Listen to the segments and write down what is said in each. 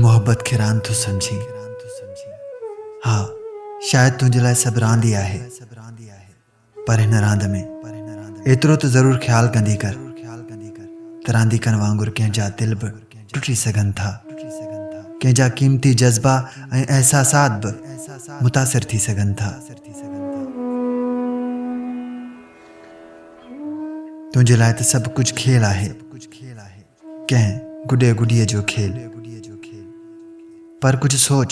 मोहब्बत खे रांदि थो समझी। हाँ, शायद तुंहिंजे लाइ सभु रांदि ई आहे, पर हिन रांदि में एतिरो त ज़रूरु ख़्यालु कंदी कर त रांदीकनि वांगुरु कंहिंजा दिल बि टुटी सघनि था, कंहिंजा क़ीमती जज़्बा ऐं एहसासात बि मुतासिर थी सघनि था। तुंहिंजे लाइ त सभु कुझु खेल आहे, कंहिं गुॾे गुॾीअ जो खेल। पर कुझु सोच,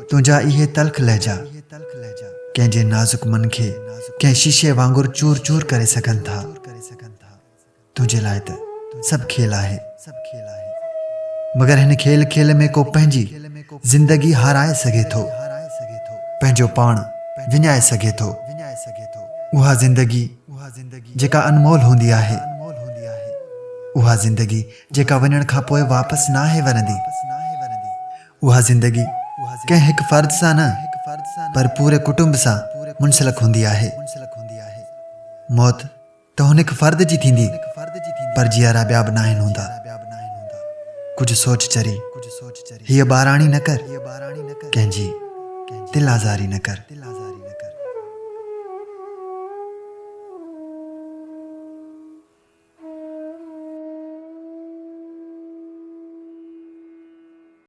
तुंहिंजा इहे तल्ख़ लहजा कंहिंजे नाज़ुक मन खे कंहिं शीशे वांगुरु चूर चूर करे सघनि था। तुंहिंजे लाइ त सभु खेल आहे, मगर हिन खेल में को पंहिंजी ज़िंदगी हाराए सघे थो, पंहिंजो पाण विञाए सघे थो। उहा ज़िंदगी जेका अनमोल हूंदी आहे, उहा ज़िंदगी जेका वञण खां पोइ वापसि नाहे वरंदी। उहा ज़िंदगी कंहिं हिकु फ़र्द सां न, पर पूरे कुटुंब सां मुंसलिक हूंदी आहे। मौत त हुन हिकु फ़र्द जी थींदी, पर जीअरा ॿिया बि नाहिनि हूंदा। कुझु सोच चरी, हीअ ॿाराणी न कर, कंहिंजी दिल आज़ारी न कर।